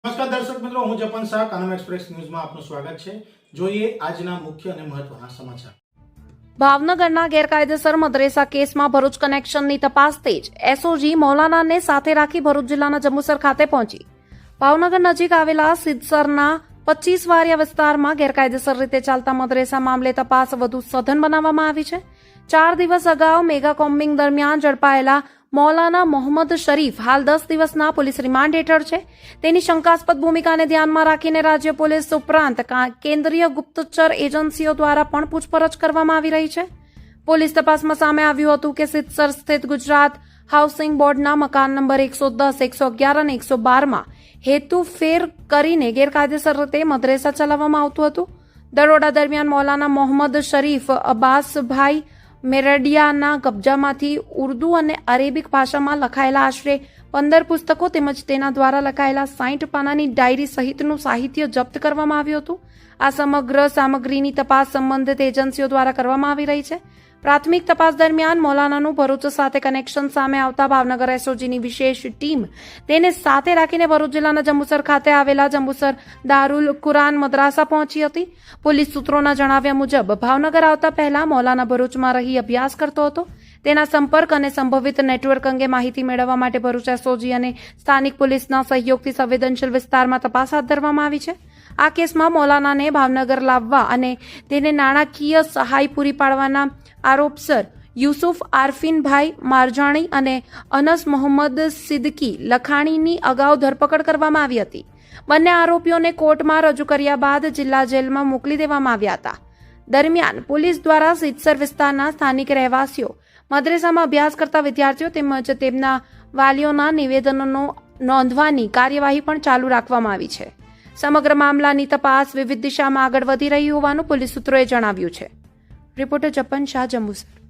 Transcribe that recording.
નમસ્કાર દર્શક મિત્રો, હું જપન શાહ, કાનમ એક્સપ્રેસ ન્યૂઝમાં આપનું સ્વાગત છે। જોઈએ આજના મુખ્ય અને મહત્વના સમાચાર। ભાવનગરના ગેરકાયદેસર મદ્રેસા કેસમાં ભરૂચ કનેક્શનની તપાસ તેજ। એસઓજી મૌલાનાને સાથે રાખી ભરૂચ જિલ્લાના જંબુસર ખાતે પહોંચી। ભાવનગર નજીક આવેલા સિદ્ધસરના 25 વારિયા વિસ્તારમાં ગેરકાયદેસર રીતે ચાલતા મદ્રેસા મામલે તપાસ વધુ સઘન બનાવવામાં આવી છે। 4 દિવસ અગાઉ મેગા કોમ્બિંગ દરમિયાન ઝડપાયેલા મૌલાના મોહમ્મદ શરીફ હાલ 10 દિવસના પોલીસ રિમાન્ડ હેઠળ છે। તેની શંકાસ્પદ ભૂમિકાને ધ્યાનમાં રાખીને રાજ્ય પોલીસ ઉપરાંત કેન્દ્રીય ગુપ્તચર એજન્સીઓ દ્વારા પણ પૂછપરછ કરવામાં આવી રહી છે। પોલીસ તપાસમાં સામે આવ્યું હતું કે સિદ્ધસર સ્થિત ગુજરાત હાઉસિંગ બોર્ડના મકાન નંબર 110, 111 અને 112માં હેતુફેર કરીને ગેરકાયદેસર રીતે મદ્રેસા ચલાવવામાં આવતું હતું। દરોડા દરમિયાન મૌલાના મોહમ્મદ શરીફ અબ્બાસભાઈ મેરડિયાના કબજામાંથી ઉર્દુ અને અરેબિક ભાષામાં લખાયેલા આશરે 15 પુસ્તકો તેમજ તેના દ્વારા લખાયેલા 60 પાનાની ડાયરી સહિતનું સાહિત્ય જપ્ત કરવામાં આવ્યું હતું। આ સમગ્ર સામગ્રીની તપાસ સંબંધિત એજન્સીઓ દ્વારા કરવામાં આવી રહી છે। પ્રાથમિક તપાસ દરમિયાન મૌલાનાનું ભરૂચ સાથે કનેક્શન સામે આવતા ભાવનગર એસઓજીની વિશેષ ટીમ તેને સાથે રાખીને ભરૂચ જિલ્લાના જંબુસર ખાતે આવેલા જંબુસર દારુલ કુરાન મદ્રાસા પહોંચી હતી। પોલીસ સૂત્રોના જણાવ્યા મુજબ ભાવનગર આવતા પહેલા મૌલાના ભરૂચમાં રહી અભ્યાસ કરતો હતો। તેના સંપર્ક અને સંભવિત નેટવર્ક અંગે માહિતી મેળવવા માટે ભરૂચ એસઓજી અને સ્થાનિક પોલીસના સહયોગથી સંવેદનશીલ વિસ્તારમાં તપાસ હાથ ધરવામાં આવી છે। આ કેસમાં મૌલાનાને ભાવનગર લાવવા અને તેને નાણાકીય સહાય પૂરી પાડવાના આરોપસર યુસુફ આરફીનભાઈ મારજાણી અને અનસ મોહમ્મદ સિદ્દકી લખાણીની અગાઉ ધરપકડ કરવામાં આવી હતી। બંને આરોપીઓને કોર્ટમાં રજૂ કર્યા બાદ જિલ્લા જેલમાં મોકલી દેવામાં આવ્યા હતા। દરમિયાન પોલીસ દ્વારા સિદ્ધસર વિસ્તારના સ્થાનિક રહેવાસીઓ, મદ્રેસામાં અભ્યાસ કરતા વિદ્યાર્થીઓ તેમજ તેમના વાલીઓના નિવેદનો નોંધવાની કાર્યવાહી પણ ચાલુ રાખવામાં આવી છે। સમગ્ર મામલાની તપાસ વિવિધ દિશામાં આગળ વધી રહી હોવાનું પોલીસ સૂત્રોએ જણાવ્યું છે। રિપોર્ટર જપન શાહ, જંબુસર।